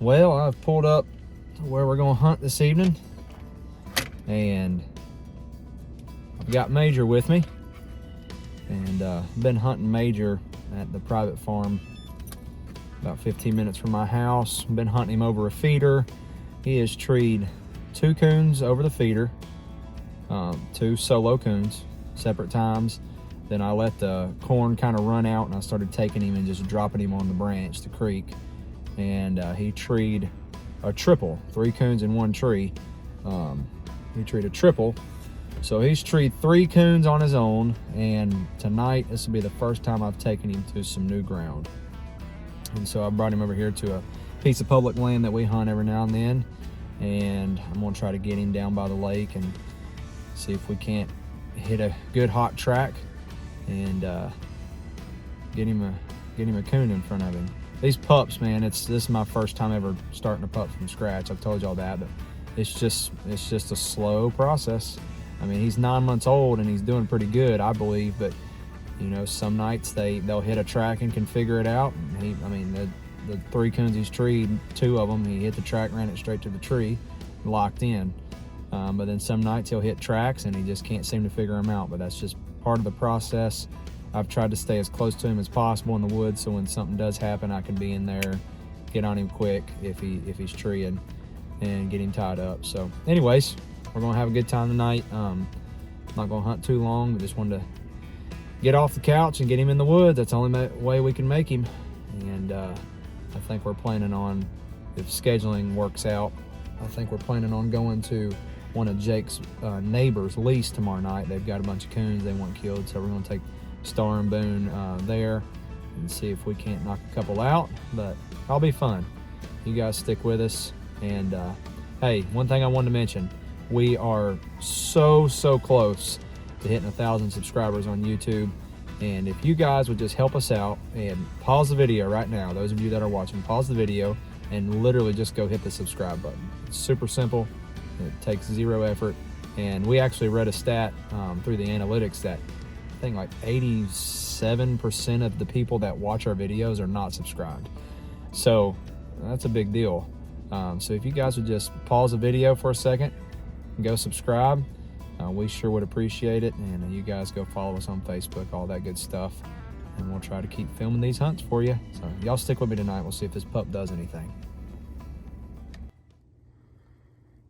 Well, I've pulled up to where we're gonna hunt this evening, and I've got Major with me, and been hunting Major at the private farm about 15 minutes from my house. Been hunting him over a feeder. He has treed 2 coons over the feeder, 2 solo coons, separate times. Then I let the corn kind of run out, and I started taking him and just dropping him on the branch, the creek. And he treed a triple, 3 coons in 1 tree. He treed a triple. So he's treed 3 coons on his own, and tonight this will be the first time I've taken him to some new ground. And so I brought him over here to a piece of public land that we hunt every now and then, and I'm gonna try to get him down by the lake and see if we can't hit a good hot track and get him a coon in front of him. These pups, man, this is my first time ever starting a pup from scratch. I've told y'all that, but it's just a slow process. I mean, he's 9 months old and he's doing pretty good, I believe, but you know, some nights they'll hit a track and can figure it out. And the 3 coons he's treed, 2 of them, he hit the track, ran it straight to the tree, locked in. But then some nights he'll hit tracks and he just can't seem to figure them out. But that's just part of the process. I've tried to stay as close to him as possible in the woods, so when something does happen, I can be in there, get on him quick if he's treeing, and get him tied up. So anyways, we're gonna have a good time tonight. Not gonna hunt too long, but just wanted to get off the couch and get him in the woods. That's the only way we can make him. And I think we're planning on, if scheduling works out, I think we're planning on going to one of Jake's neighbors' lease tomorrow night. They've got a bunch of coons they want killed, so we're gonna take Star and Boone there and see if we can't knock a couple out. But it'll be fun. You guys stick with us. And hey, one thing I wanted to mention, we are so close to hitting 1,000 subscribers on YouTube. And if you guys would just help us out and pause the video right now, those of you that are watching, pause the video and literally just go hit the subscribe button. It's super simple. It takes 0 effort. And we actually read a stat through the analytics that I think like 87% of the people that watch our videos are not subscribed. So that's a big deal. So if you guys would just pause the video for a second and go subscribe, we sure would appreciate it. And you guys go follow us on Facebook, all that good stuff. And we'll try to keep filming these hunts for you. So y'all stick with me tonight. We'll see if this pup does anything.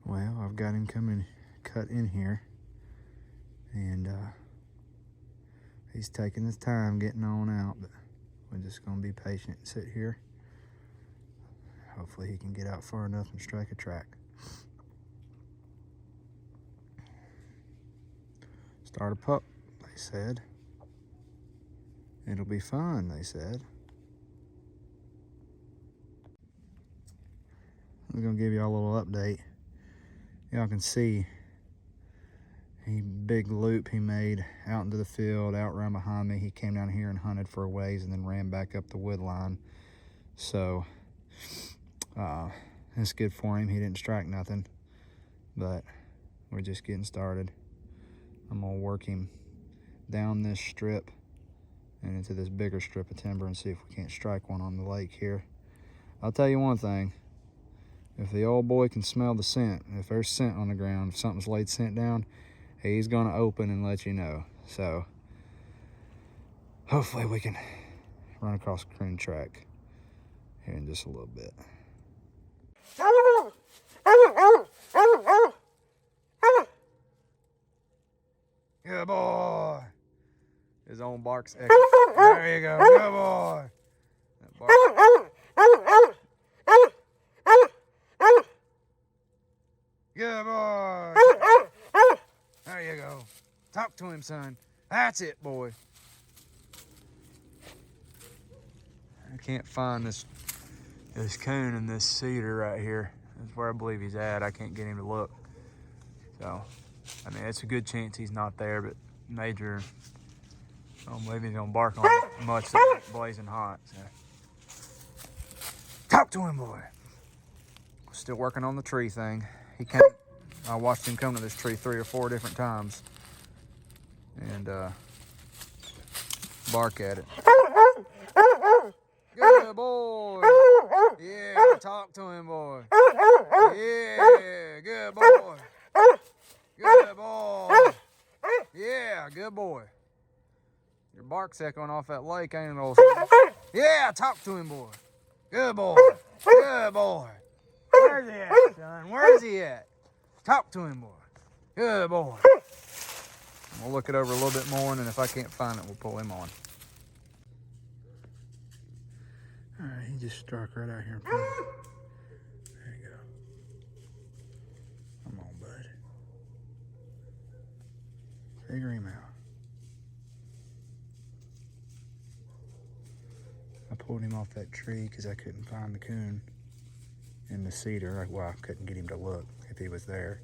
Well, I've got him coming cut in here. And he's taking his time getting on out, but we're just gonna be patient and sit here. Hopefully he can get out far enough and strike a track. Start a pup, they said. It'll be fun, they said. I'm gonna give y'all a little update. Y'all can see big loop he made out into the field, out around behind me. He came down here and hunted for a ways and then ran back up the wood line. So it's good for him. He didn't strike nothing, but we're just getting started. I'm gonna work him down this strip and into this bigger strip of timber and see if we can't strike one on the lake here. I'll tell you one thing, if the old boy can smell the scent, if there's scent on the ground, if something's laid scent down, he's gonna open and let you know. So hopefully we can run across the coon track here in just a little bit. Good boy. His own bark's echo. There you go. Good boy. That bark. Good boy. There you go. Talk to him, son. That's it, boy. I can't find this coon in this cedar right here. That's where I believe he's at. I can't get him to look. So, I mean, it's a good chance he's not there, but Major, I don't believe he's gonna bark on much that it's blazing hot. So. Talk to him, boy. Still working on the tree thing. I watched him come to this tree 3 or 4 different times and bark at it. Good boy. Yeah, talk to him, boy. Yeah, good boy. Good boy. Yeah, good boy. Your bark's echoing off that lake, ain't it, old son? Yeah, talk to him, boy. Good boy. Good boy. Where's he at, son? Where's he at? Talk to him, boy. Good boy. We'll look it over a little bit more, and then if I can't find it, we'll pull him on. All right, he just struck right out here in front of me. There you go. Come on, bud. Figure him out. I pulled him off that tree because I couldn't find the coon in the cedar. Well, I couldn't get him to look if he was there.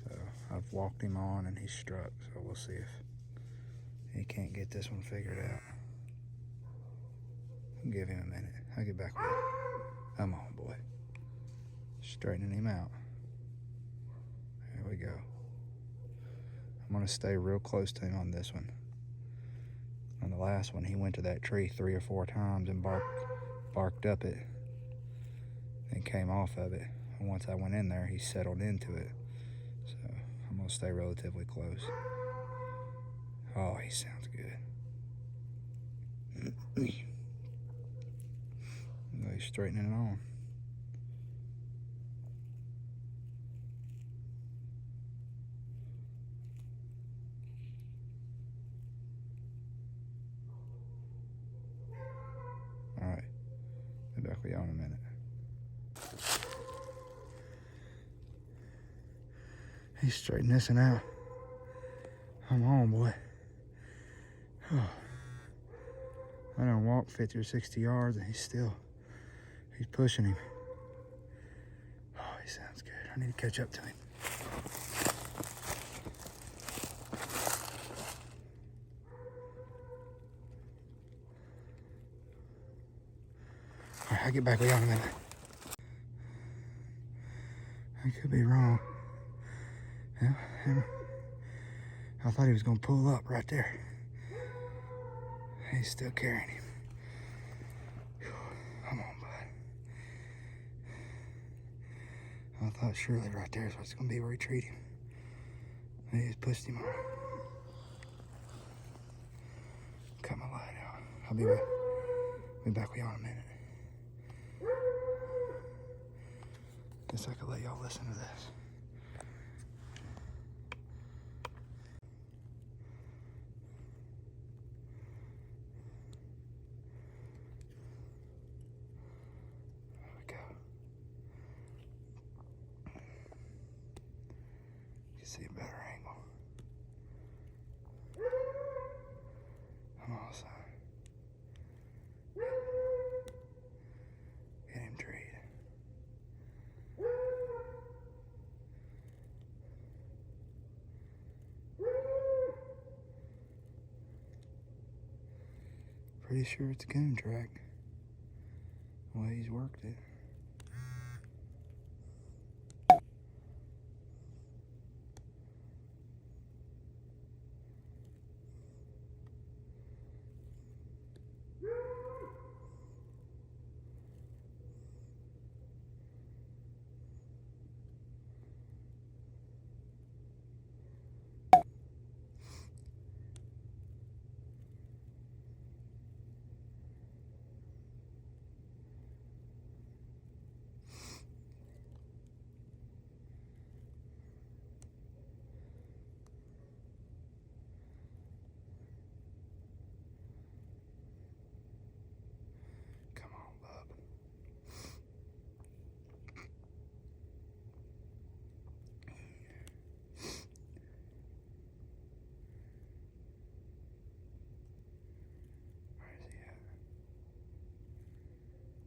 So I've walked him on and he's struck. So we'll see if he can't get this one figured out. Give him a minute. I'll get back with him. Come on, boy. Straightening him out. There we go. I'm going to stay real close to him on this one. On the last one, he went to that tree 3 or 4 times and barked up it, then came off of it. And once I went in there, he settled into it. So I'm gonna stay relatively close. Oh, he sounds good. He's straightening it on. All right, be back with y'all in a minute. He's straightening this one out. Come on, boy. Oh. I done walked 50 or 60 yards and he's pushing him. Oh, he sounds good. I need to catch up to him. All right, I'll get back with y'all in a minute. I could be wrong. Yeah, I thought he was gonna pull up right there. He's still carrying him. Come on, bud. I thought surely right there is what's gonna be where he treat him. He just pushed him on. Cut my light out. I'll be back with y'all in a minute. Guess I could let y'all listen to this. See a better angle. Come on, son. Get him treed. Pretty sure it's a coon track. The way he's worked it.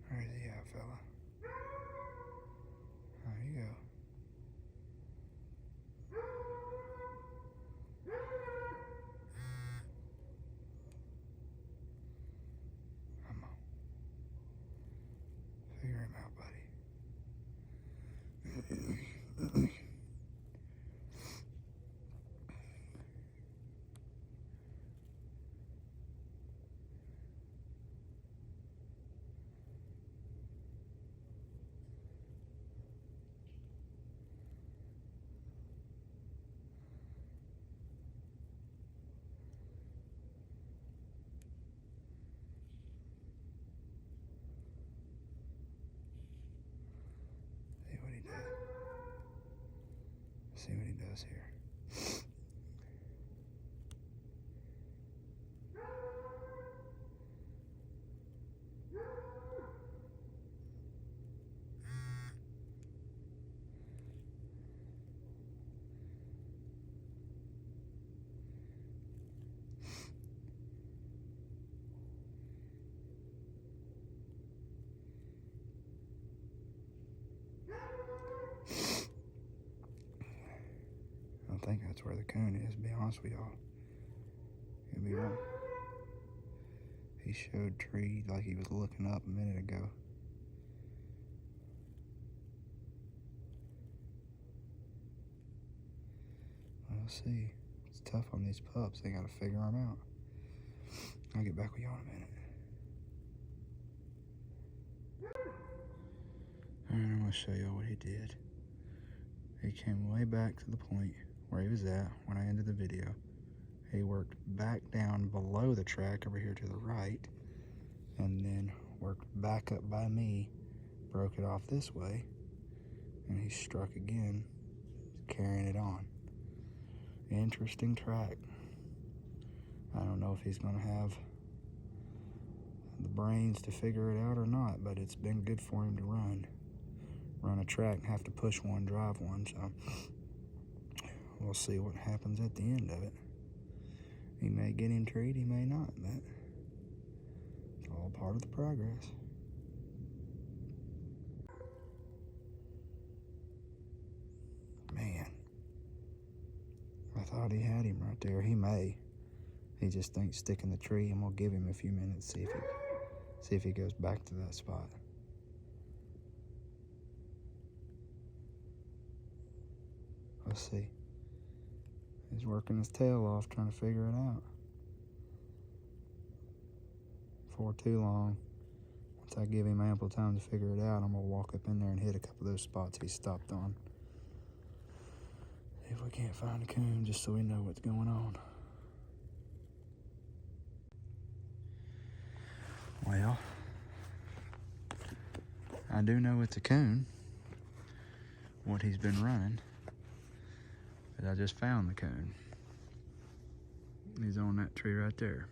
Where's he at, fella? There you go. Come on. Figure him out, buddy. see what he does here. I think that's where the coon is, to be honest with y'all. Could be wrong. He showed tree like he was looking up a minute ago. We'll see. It's tough on these pups. They gotta figure them out. I'll get back with y'all in a minute. Alright, I'm gonna show y'all what he did. He came way back to the point where he was at when I ended the video. He worked back down below the track over here to the right, and then worked back up by me, broke it off this way, and he struck again, carrying it on. Interesting track. I don't know if he's gonna have the brains to figure it out or not, but it's been good for him to run a track and have to push one, drive one, so we'll see what happens at the end of it. He may get him treed, he may not, but it's all part of the progress. Man, I thought he had him right there. He may. He just thinks sticking the tree, and we'll give him a few minutes, see if he goes back to that spot. Let's see. He's working his tail off, trying to figure it out. Before too long, once I give him ample time to figure it out, I'm gonna walk up in there and hit a couple of those spots he stopped on. See if we can't find a coon, just so we know what's going on. Well, I do know it's a coon, what he's been running. But I just found the coon. He's on that tree right there.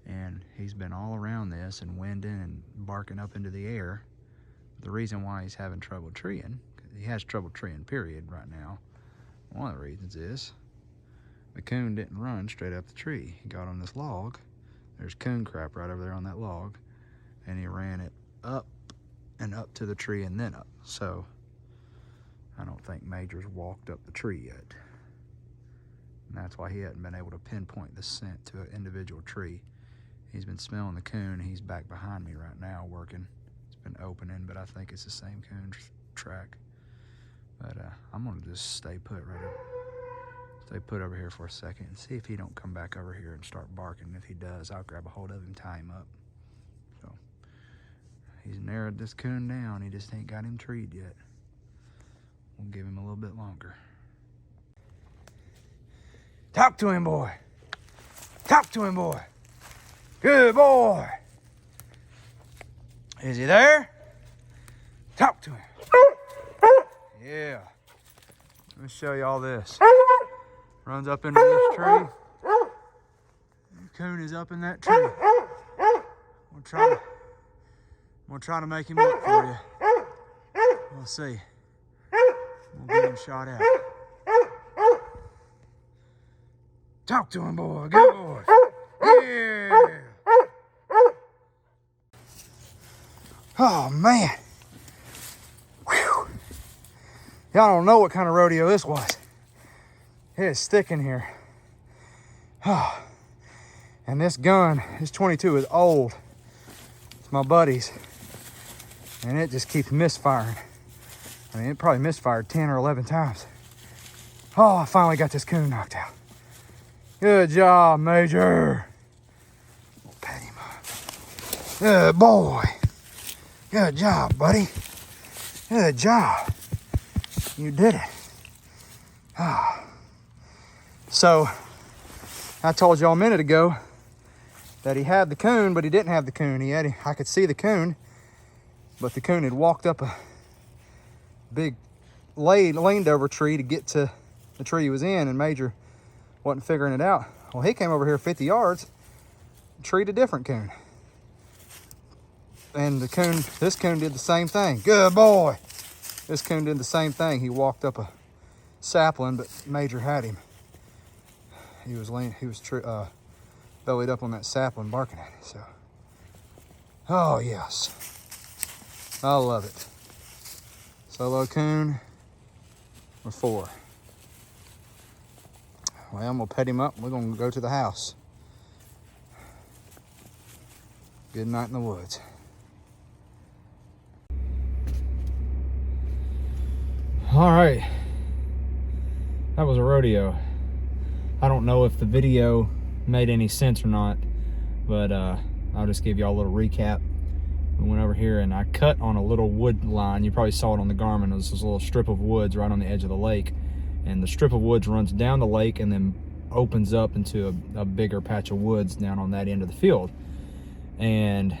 And he's been all around this and winding and barking up into the air. The reason why he's having trouble treeing, he has trouble treeing period right now. One of the reasons is the coon didn't run straight up the tree. He got on this log. There's coon crap right over there on that log. And he ran it up and up to the tree and then up. So I don't think Major's walked up the tree yet. And that's why he hadn't been able to pinpoint the scent to an individual tree. He's been smelling the coon. He's back behind me right now working. It's been opening, but I think it's the same coon track. But I'm gonna just stay put over here for a second and see if he don't come back over here and start barking. If he does, I'll grab a hold of him, tie him up. So he's narrowed this coon down. He just ain't got him treed yet. We'll give him a little bit longer. Talk to him, boy. Talk to him, boy. Good boy. Is he there? Talk to him. Yeah. Let me show you all this. Runs up into this tree. The coon is up in that tree. We'll try to make him look for you. We'll see. We'll get him shot out. Talk to him, boy. Good boy. Yeah. Oh, man. Whew. Y'all don't know what kind of rodeo this was. It is thick in here. Oh. And this gun, this 22 is old. It's my buddy's. And it just keeps misfiring. I mean, it probably misfired 10 or 11 times. Oh, I finally got this coon knocked out. Good job, Major. We'll pat him up. Good boy. Good job, buddy. Good job. You did it. Oh. So, I told y'all a minute ago that he had the coon, but he didn't have the coon. I could see the coon, but the coon had walked up a big leaned over a tree to get to the tree he was in, and Major wasn't figuring it out. Well, he came over here 50 yards, treed a different coon. And this coon did the same thing. Good boy. This coon did the same thing. He walked up a sapling, but Major had him. He was bellied up on that sapling, barking at it. So, oh yes, I love it. Solo coon or 4. Well, I'm gonna pet him up. We're gonna go to the house. Good night in the woods. All right, that was a rodeo. I don't know if the video made any sense or not, but I'll just give y'all a little recap. We went over here and I cut on a little wood line. You probably saw it on the Garmin. It was this little strip of woods right on the edge of the lake, and the strip of woods runs down the lake and then opens up into a bigger patch of woods down on that end of the field. And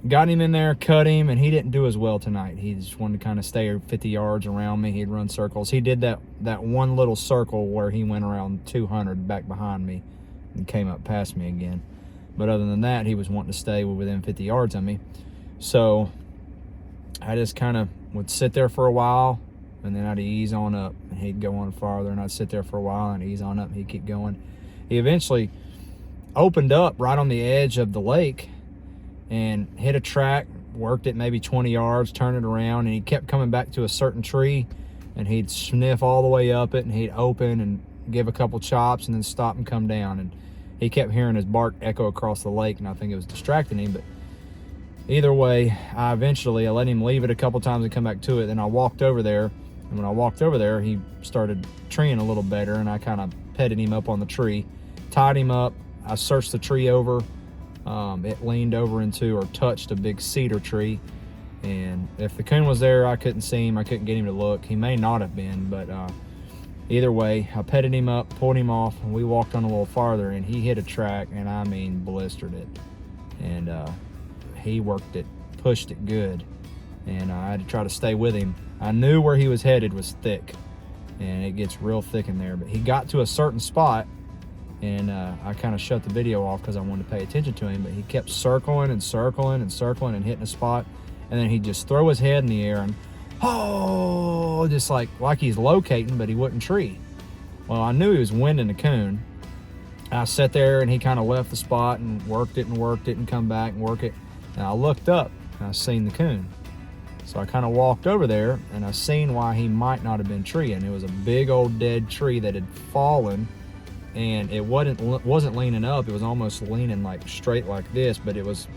got him in there, cut him, and he didn't do as well tonight. He just wanted to kind of stay 50 yards around me. He'd run circles. He did that one little circle where he went around 200 back behind me and came up past me again. But other than that, he was wanting to stay within 50 yards of me. So I just kind of would sit there for a while, and then I'd ease on up, and he'd go on farther, and I'd sit there for a while and ease on up, and he'd keep going. He eventually opened up right on the edge of the lake and hit a track, worked it maybe 20 yards, turned it around, and he kept coming back to a certain tree, and he'd sniff all the way up it, and he'd open and give a couple chops and then stop and come down. And he kept hearing his bark echo across the lake, and I think it was distracting him. But either way, I let him leave it a couple times and come back to it. Then I walked over there, and when I walked over there, he started treeing a little better, and I kind of petted him up on the tree, tied him up. I searched the tree over. It leaned over into or touched a big cedar tree, and if the coon was there, I couldn't see him. I couldn't get him to look. He may not have been, but either way, I petted him up, pulled him off, and we walked on a little farther, and he hit a track, and I mean blistered it. And he worked it, pushed it good, and I had to try to stay with him. I knew where he was headed was thick, and it gets real thick in there, but he got to a certain spot, and I kind of shut the video off because I wanted to pay attention to him, but he kept circling and circling and circling and hitting a spot, and then he'd just throw his head in the air and just like he's locating, but he wouldn't tree. Well, I knew he was winding the coon. I sat there, and he kind of left the spot and worked it and come back and work it, and I looked up and I seen the coon. So I kind of walked over there, and I seen why he might not have been treeing. It was a big old dead tree that had fallen, and it wasn't leaning up. It was almost leaning like straight like this, but it was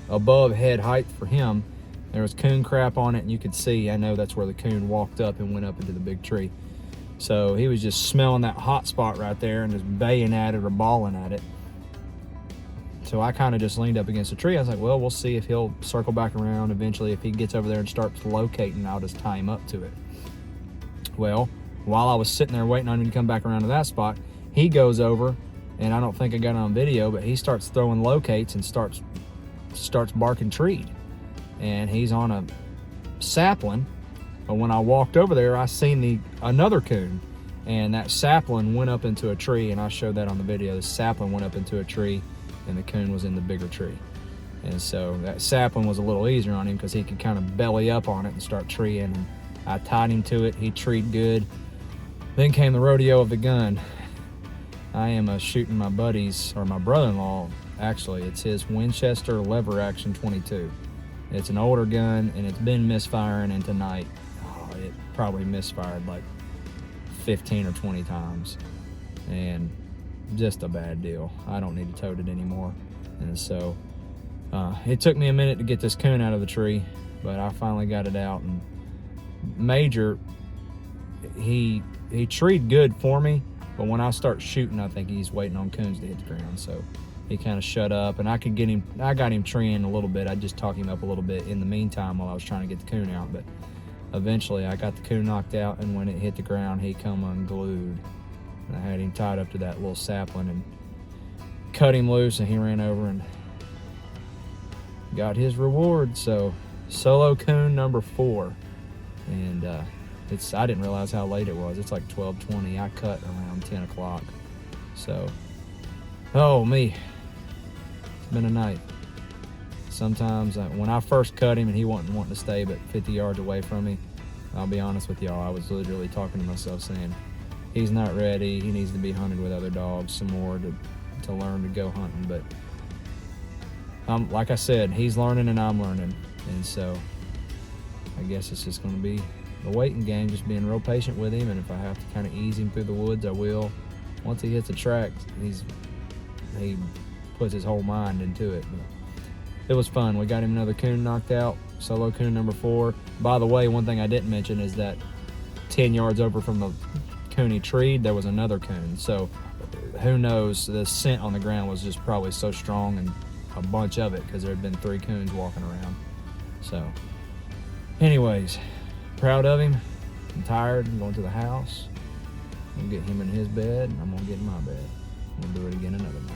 above head height for him. There was coon crap on it, and you could see, I know that's where the coon walked up and went up into the big tree. So he was just smelling that hot spot right there and just baying at it or bawling at it. So I kind of just leaned up against the tree. I was like, well, we'll see if he'll circle back around eventually. If he gets over there and starts locating, I'll just tie him up to it. Well, while I was sitting there waiting on him to come back around to that spot, he goes over, and I don't think I got it on video, but he starts throwing locates and starts barking treed. And he's on a sapling. But when I walked over there, I seen another coon, and that sapling went up into a tree, and I showed that on the video. The sapling went up into a tree, and the coon was in the bigger tree. And so that sapling was a little easier on him because he could kind of belly up on it and start treeing. And I tied him to it. He treed good. Then came the rodeo of the gun. I am shooting my buddy's, or my brother-in-law, actually. It's his Winchester lever action 22. It's an older gun, and it's been misfiring, and tonight, it probably misfired like 15 or 20 times. And just a bad deal. I don't need to tote it anymore. And so it took me a minute to get this coon out of the tree, but I finally got it out. And Major, he treed good for me, but when I start shooting, I think he's waiting on coons to hit the ground. So he kind of shut up, and I got him treeing a little bit. I just talked him up a little bit in the meantime while I was trying to get the coon out. But eventually I got the coon knocked out, and when it hit the ground, he come unglued. And I had him tied up to that little sapling and cut him loose, and he ran over and got his reward. So solo coon number 4. And I didn't realize how late it was. It's like 12:20. I cut around 10 o'clock. So, oh me, it's been a night. Sometimes when I first cut him and he wasn't wanting to stay but 50 yards away from me, I'll be honest with y'all, I was literally talking to myself saying, he's not ready. He needs to be hunted with other dogs some more to learn to go hunting. But like I said, he's learning and I'm learning. And so I guess it's just going to be the waiting game, just being real patient with him. And if I have to kind of ease him through the woods, I will. Once he hits the track, he puts his whole mind into it. But it was fun. We got him another coon knocked out, solo coon number 4. By the way, one thing I didn't mention is that 10 yards over from the coon he treed, there was another coon. So who knows, the scent on the ground was just probably so strong, and a bunch of it, because there had been 3 coons walking around. So anyways, proud of him. I'm tired. I'm going to the house. I'm gonna get him in his bed, and I'm gonna get in my bed. We'll do it again another night.